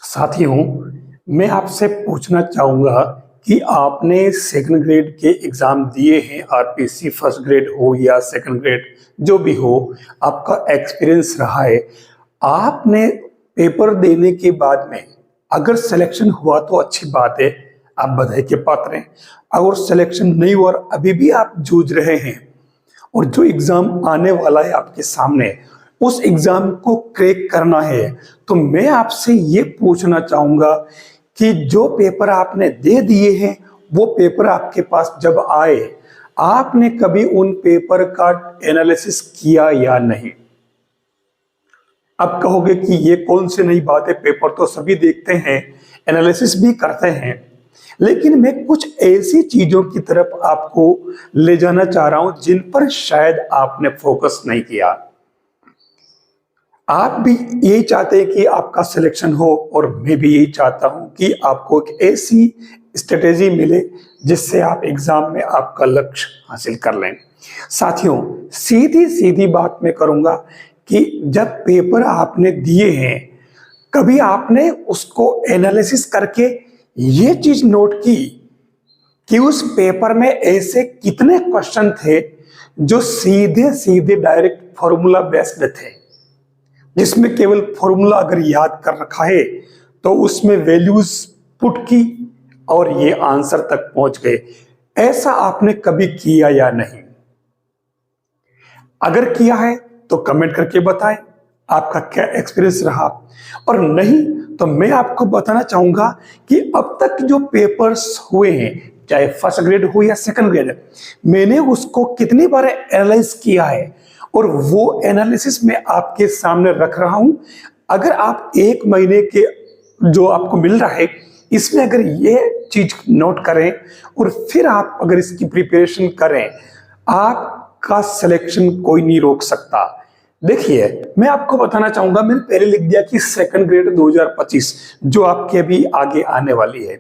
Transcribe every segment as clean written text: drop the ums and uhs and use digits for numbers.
साथियों, मैं आपसे पूछना चाहूँगा कि आपने सेकंड ग्रेड के एग्ज़ाम दिए हैं, आरपीसी फर्स्ट ग्रेड हो या सेकंड ग्रेड जो भी हो, आपका एक्सपीरियंस रहा है। आपने पेपर देने के बाद में अगर सिलेक्शन हुआ तो अच्छी बात है, आप बधाई के पात्र हैं। अगर सिलेक्शन नहीं हुआ और अभी भी आप जूझ रहे हैं और जो एग्ज़ाम आने वाला है आपके सामने, उस एग्ज़ाम को क्रैक करना है, तो मैं आपसे ये पूछना चाहूँगा कि जो पेपर आपने दे दिए हैं, वो पेपर आपके पास जब आए, आपने कभी उन पेपर का एनालिसिस किया या नहीं? अब कहोगे कि ये कौन सी नई बात है, पेपर तो सभी देखते हैं, एनालिसिस भी करते हैं। लेकिन मैं कुछ ऐसी चीजों की तरफ आपको ले जाना चाह रहा हूं जिन पर शायद आपने फोकस नहीं किया। आप भी यही चाहते हैं कि आपका सिलेक्शन हो और मैं भी यही चाहता हूं कि आपको एक ऐसी स्ट्रेटेजी मिले जिससे आप एग्जाम में आपका लक्ष्य हासिल कर लें। साथियों, सीधी सीधी बात मैं करूंगा कि जब पेपर आपने दिए हैं, कभी आपने उसको एनालिसिस करके ये चीज नोट की कि उस पेपर में ऐसे कितने क्वेश्चन थे जो सीधे सीधे डायरेक्ट फॉर्मूला बेस्ड थे, जिसमें केवल फॉर्मूला अगर याद कर रखा है तो उसमें वैल्यूज पुट की और ये आंसर तक पहुंच गए। ऐसा आपने कभी किया या नहीं? अगर किया है तो कमेंट करके बताएं आपका क्या एक्सपीरियंस रहा, और नहीं तो मैं आपको बताना चाहूंगा कि अब तक जो पेपर्स हुए हैं, चाहे फर्स्ट ग्रेड हो या सेकंड ग्रेड, मैंने उसको कितनी बार एनालाइज किया है और वो एनालिसिस में आपके सामने रख रहा हूं। अगर आप एक महीने के जो आपको मिल रहा है, इसमें अगर ये चीज नोट करें और फिर आप अगर इसकी प्रिपरेशन करें, आपका सिलेक्शन कोई नहीं रोक सकता। देखिए, मैं आपको बताना चाहूंगा, मैंने पहले लिख दिया कि सेकंड ग्रेड 2025 जो आपके अभी आगे आने वाली है।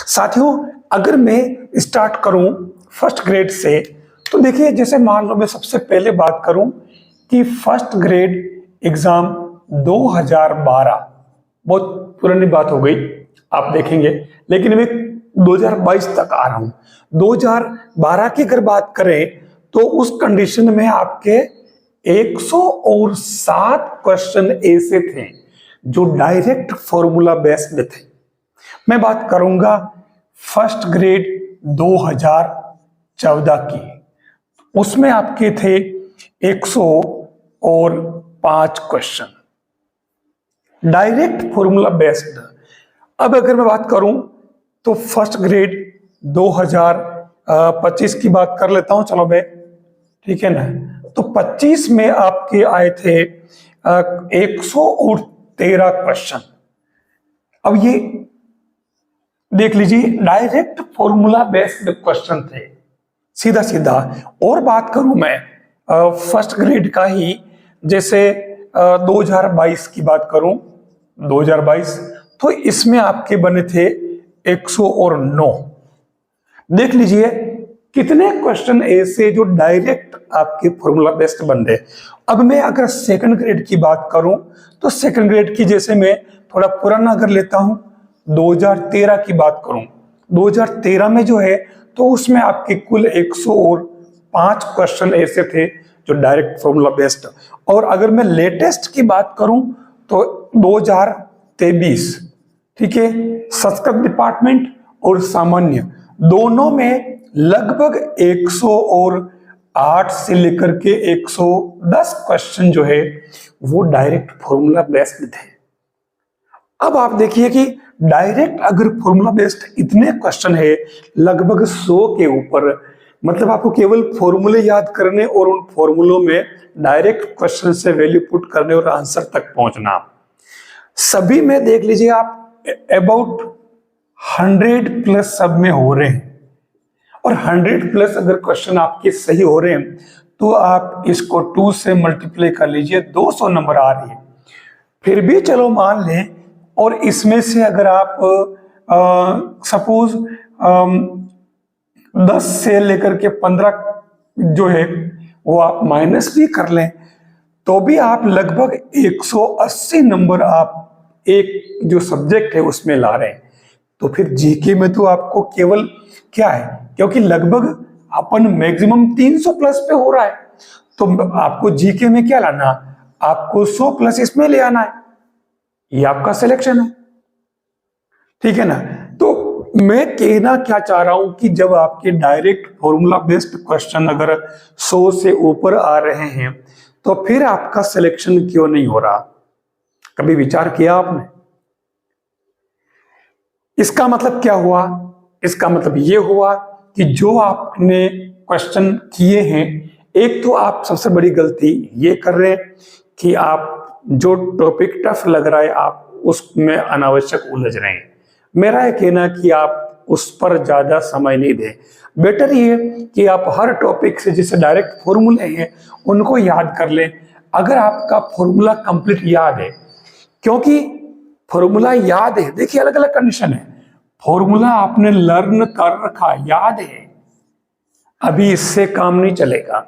साथियों, अगर मैं स्टार्ट करूं फर्स्ट ग्रेड से, तो देखिए, जैसे मान लो मैं सबसे पहले बात करूं कि फर्स्ट ग्रेड एग्जाम 2012, बहुत पुरानी बात हो गई, आप देखेंगे, लेकिन मैं 2022 तक आ रहा हूं। 2012 की अगर बात करें तो उस कंडीशन में आपके 107 क्वेश्चन ऐसे थे जो डायरेक्ट फॉर्मूला बेस्ड थे। मैं बात करूंगा फर्स्ट ग्रेड 2014 की, उसमें आपके थे 105 क्वेश्चन डायरेक्ट फॉर्मूला बेस्ड। अब अगर मैं बात करूं तो फर्स्ट ग्रेड 2025 की बात कर लेता हूं, चलो मैं, ठीक है ना। तो 25 में आपके आए थे 113 क्वेश्चन। अब ये देख लीजिए, डायरेक्ट फॉर्मूला बेस्ड क्वेश्चन थे, सीधा सीधा। और बात करूं मैं फर्स्ट ग्रेड का ही, जैसे 2022 की बात करूं, 2022, तो इसमें आपके बने थे 109। देख लीजिए कितने क्वेश्चन ऐसे जो डायरेक्ट आपके फॉर्मूला बेस्ड बन गए। अब मैं अगर सेकंड ग्रेड की बात करूं तो सेकंड ग्रेड की, जैसे मैं थोड़ा पुराना अगर लेता हूं, 2013 की बात करूं, 2013 में जो है तो उसमें आपके कुल 105 क्वेश्चन ऐसे थे जो डायरेक्ट फॉर्मूला बेस्ड। और अगर मैं लेटेस्ट की बात करूं तो 2023, ठीक है, संस्कृत डिपार्टमेंट और सामान्य दोनों में लगभग 108 से लेकर के 110 क्वेश्चन जो है वो डायरेक्ट फॉर्मूला बेस्ड थे। अब आप देखिए कि डायरेक्ट अगर फॉर्मूला बेस्ड इतने क्वेश्चन है, लगभग 100 के ऊपर, मतलब आपको केवल फॉर्मूले याद करने और उन फॉर्मूलों में डायरेक्ट क्वेश्चन से वैल्यू पुट करने और आंसर तक पहुंचना, सभी में देख लीजिए आप अबाउट 100 प्लस सब में हो रहे हैं। और 100 प्लस अगर क्वेश्चन आपके सही हो रहे हैं तो आप इसको 2 से मल्टीप्लाई कर लीजिए, 200 नंबर आ रही है। फिर भी चलो मान लें, और इसमें से अगर आप सपोज 10 से लेकर के 15 जो है वो आप माइनस भी कर लें, तो भी आप लगभग 180 नंबर आप एक जो सब्जेक्ट है उसमें ला रहे हैं, तो फिर जीके में तो आपको केवल क्या है, क्योंकि लगभग अपन मैक्सिमम 300 प्लस पे हो रहा है, तो आपको जीके में क्या लाना, आपको 100 प्लस इसमें ले आना है, ये आपका सिलेक्शन है, ठीक है ना। तो मैं कहना क्या चाह रहा हूं कि जब आपके डायरेक्ट फॉर्मूला बेस्ड क्वेश्चन अगर 100 से ऊपर आ रहे हैं तो फिर आपका सिलेक्शन क्यों नहीं हो रहा, कभी विचार किया आपने? इसका मतलब क्या हुआ, इसका मतलब ये हुआ कि जो आपने क्वेश्चन किए हैं, एक तो आप सबसे बड़ी गलती ये कर रहे हैं कि आप जो टॉपिक टफ लग रहा है आप उसमें अनावश्यक उलझ रहे हैं। मेरा यह कहना कि आप उस पर ज्यादा समय नहीं दें, बेटर ये कि आप हर टॉपिक से जैसे डायरेक्ट फॉर्मूले हैं उनको याद कर लें। अगर आपका फॉर्मूला कंप्लीट याद है, क्योंकि फॉर्मूला याद है, देखिए अलग अलग कंडीशन है, फॉर्मूला आपने लर्न कर रखा, याद है, अभी इससे काम नहीं चलेगा,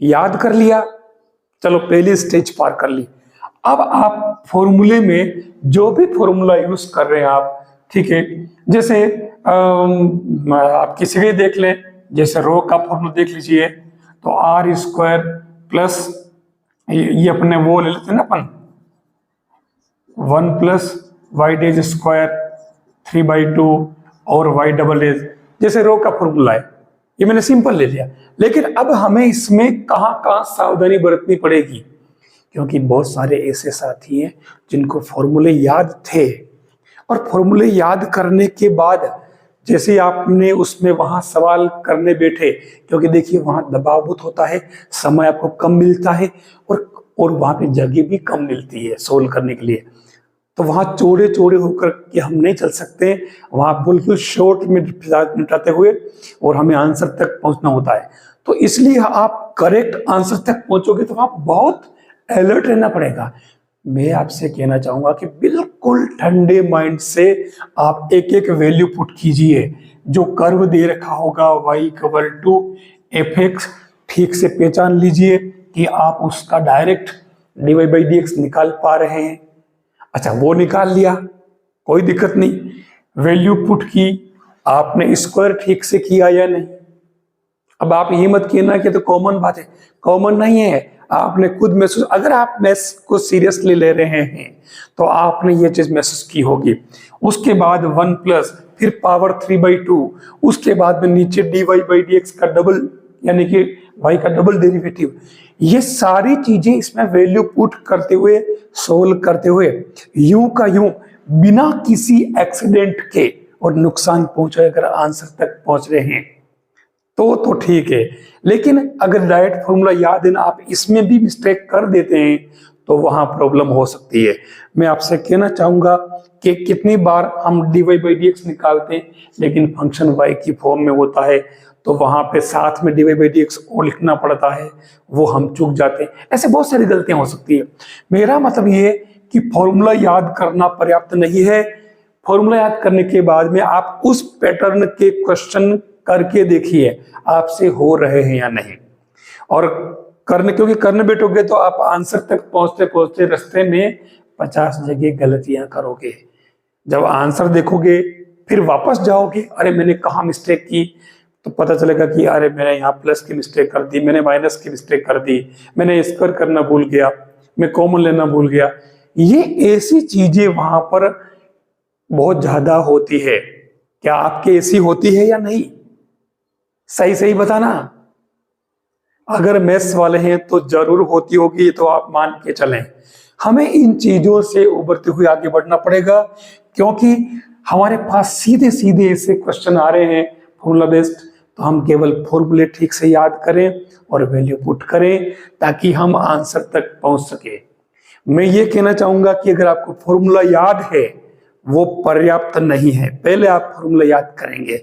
याद कर लिया, चलो पहली स्टेज पार कर ली। अब आप फॉर्मूले में जो भी फॉर्मूला यूज कर रहे हैं आप, ठीक है, जैसे आप किसी भी देख लें, जैसे रो का फॉर्मूला देख लीजिए, तो आर स्क्वायर प्लस ये अपने वो ले लेते हैं ना अपन, 1 प्लस वाई डेज स्क्वायर 3/2 और वाई डबल एज, जैसे रो का फॉर्मूला है, ये मैंने सिंपल ले लिया। लेकिन अब हमें इसमें कहां कहां सावधानी बरतनी पड़ेगी, क्योंकि बहुत सारे ऐसे साथी हैं जिनको फॉर्मूले याद थे, और फॉर्मूले याद करने के बाद जैसे आपने उसमें वहां सवाल करने बैठे, क्योंकि देखिए वहां दबाव बहुत होता है, समय आपको कम मिलता है, और वहां पे जगह भी कम मिलती है सोल्व करने के लिए, तो वहां चौड़े चौड़े होकर के हम नहीं चल सकते, वहां बिल्कुल शॉर्ट में निपटाते हुए और हमें आंसर तक पहुंचना होता है। तो इसलिए आप करेक्ट आंसर तक पहुंचोगे तो वहां बहुत अलर्ट रहना पड़ेगा। मैं आपसे कहना चाहूंगा कि बिल्कुल ठंडे माइंड से आप एक एक वैल्यू पुट कीजिए, जो कर्व दे रखा होगा y=fx, ठीक से पहचान लीजिए कि आप उसका डायरेक्ट dy/dx निकाल पा रहे हैं। अच्छा, वो निकाल लिया, कोई दिक्कत नहीं, वैल्यू पुट की, आपने स्क्वायर ठीक से किया या नहीं। अब आप ये मत कहना कि तो कॉमन बात है, कॉमन नहीं है, आपने खुद महसूस, अगर आप मैथ्स को सीरियसली ले रहे हैं तो आपने ये चीज महसूस की होगी। उसके बाद 1 प्लस फिर पावर 3/2, उसके बाद में नीचे dy/dx का डबल, यानी कि y का डबल डेरिवेटिव, ये सारी चीजें इसमें वैल्यू पुट करते हुए सोल्व करते हुए यूं का यूं बिना किसी एक्सीडेंट के और नुकसान पहुंचे अगर आंसर तक पहुंच रहे हैं तो ठीक है। लेकिन अगर डायरेक्ट फॉर्मूला याद है ना, आप इसमें भी मिस्टेक कर देते हैं तो वहां प्रॉब्लम हो सकती है। मैं आपसे कहना चाहूंगा कि कितनी बार हम dy/dx निकालते हैं लेकिन फंक्शन y की फॉर्म में होता है, तो वहां पे साथ में dy/dx और लिखना पड़ता है, वो हम चूक जाते हैं। ऐसे बहुत सारी गलतियां हो सकती है। मेरा मतलब ये कि फॉर्मूला याद करना पर्याप्त नहीं है, फॉर्मूला याद करने के बाद में आप उस पैटर्न के क्वेश्चन करके देखिए आपसे हो रहे हैं या नहीं, और क्योंकि करने बैठोगे तो आप आंसर तक पहुंचते पहुंचते रास्ते में 50 जगह गलतियां करोगे। जब आंसर देखोगे फिर वापस जाओगे, अरे मैंने कहाँ मिस्टेक की, तो पता चलेगा कि अरे मैंने यहाँ प्लस की मिस्टेक कर दी, मैंने माइनस की मिस्टेक कर दी, मैंने स्क्वायर करना भूल गया, मैं कॉमन लेना भूल गया। ये ऐसी चीजें वहां पर बहुत ज्यादा होती है। क्या आपके ऐसी होती है या नहीं, सही सही बताना। अगर मैथ्स वाले हैं तो जरूर होती होगी, तो आप मान के चलें। हमें इन चीजों से उभरते हुए आगे बढ़ना पड़ेगा, क्योंकि हमारे पास सीधे सीधे ऐसे क्वेश्चन आ रहे हैं फॉर्मूला बेस्ड, तो हम केवल फॉर्मूले ठीक से याद करें और वैल्यू पुट करें ताकि हम आंसर तक पहुंच सके। मैं ये कहना चाहूंगा कि अगर आपको फॉर्मूला याद है वो पर्याप्त नहीं है, पहले आप फॉर्मूला याद करेंगे,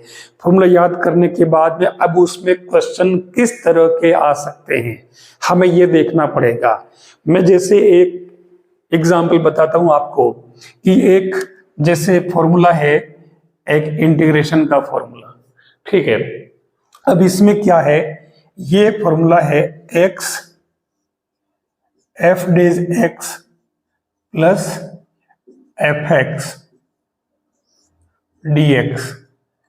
फॉर्मूला याद करने के बाद में अब उसमें क्वेश्चन किस तरह के आ सकते हैं हमें ये देखना पड़ेगा। मैं जैसे एक एग्जांपल बताता हूं आपको कि एक जैसे फॉर्मूला है, एक इंटीग्रेशन का फॉर्मूला, ठीक है। अब इसमें क्या है, ये फॉर्मूला है x f days x plus F x D x.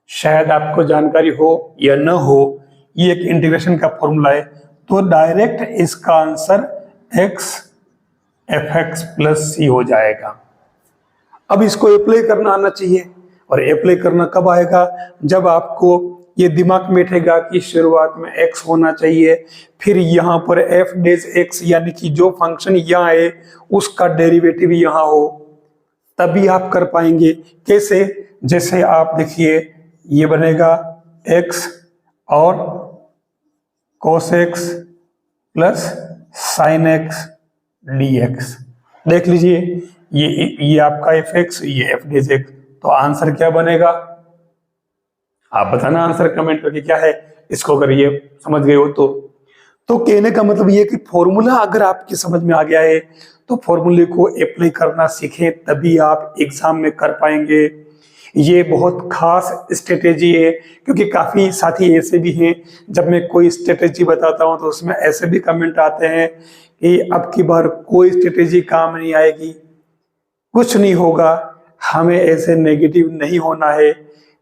शायद आपको जानकारी हो या न हो, ये एक इंटीग्रेशन का फॉर्मूला है, तो डायरेक्ट इसका answer X F X plus C हो जाएगा। अब इसको अप्लाई करना आना चाहिए, और अप्लाई करना कब आएगा? जब आपको ये दिमाग में बैठेगा कि शुरुआत में x होना चाहिए, फिर यहाँ पर एफ डेज एक्स यानी कि जो फंक्शन यहाँ है उसका डेरिवेटिव यहाँ हो, तभी आप कर पाएंगे। कैसे? जैसे आप देखिए, ये बनेगा x और cos x plus sin x dx। देख लीजिए, ये आपका एफ एक्स, ये एफ डेज एक्स, तो आंसर क्या बनेगा? आप बताना आंसर कमेंट करके क्या है। इसको अगर ये समझ गए हो तो कहने का मतलब ये कि फॉर्मूला अगर आपकी समझ में आ गया है तो फॉर्मूले को अप्लाई करना सीखें, तभी आप एग्जाम में कर पाएंगे। ये बहुत खास स्ट्रेटेजी है, क्योंकि काफी साथी ऐसे भी हैं, जब मैं कोई स्ट्रेटेजी बताता हूं तो उसमें ऐसे भी कमेंट आते हैं कि अब की बार कोई स्ट्रेटेजी काम नहीं आएगी, कुछ नहीं होगा। हमें ऐसे नेगेटिव नहीं होना है।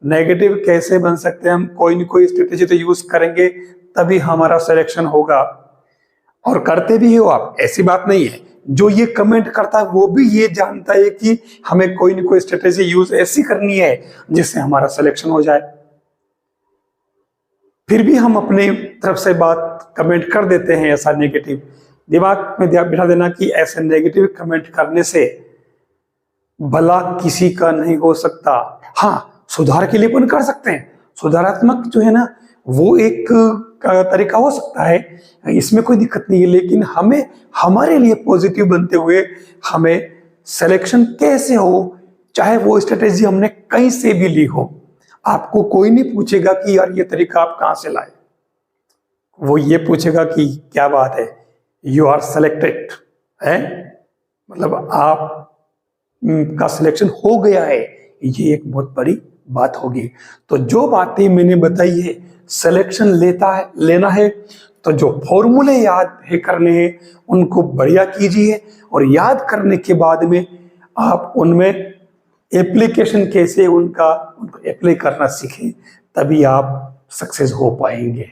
नेगेटिव कैसे बन सकते हैं? हम कोई न कोई स्ट्रेटेजी तो यूज करेंगे, तभी हमारा सिलेक्शन होगा। और करते भी हो आप, ऐसी बात नहीं है। जो ये कमेंट करता है वो भी ये जानता है कि हमें कोई न कोई स्ट्रेटेजी यूज ऐसी करनी है जिससे हमारा सिलेक्शन हो जाए। फिर भी हम अपने तरफ से बात कमेंट कर देते हैं ऐसा नेगेटिव। दिमाग में बिठा देना कि ऐसे नेगेटिव कमेंट करने से भला किसी का नहीं हो सकता। हाँ, सुधार के लिए अपन कर सकते हैं। सुधारात्मक जो है ना, वो एक तरीका हो सकता है, इसमें कोई दिक्कत नहीं है। लेकिन हमें हमारे लिए पॉजिटिव बनते हुए हमें सिलेक्शन कैसे हो, चाहे वो स्ट्रेटेजी हमने कहीं से भी ली हो, आपको कोई नहीं पूछेगा कि यार ये तरीका आप कहां से लाए। वो ये पूछेगा कि क्या बात है, यू आर सेलेक्टेड है, मतलब आप का सिलेक्शन हो गया है। ये एक बहुत बड़ी बात होगी। तो जो बातें मैंने बताई है, सिलेक्शन लेना है तो जो फॉर्मूले याद है करने हैं उनको बढ़िया कीजिए, और याद करने के बाद में आप उनमें एप्लीकेशन कैसे उनको अप्लाई करना सीखें, तभी आप सक्सेस हो पाएंगे।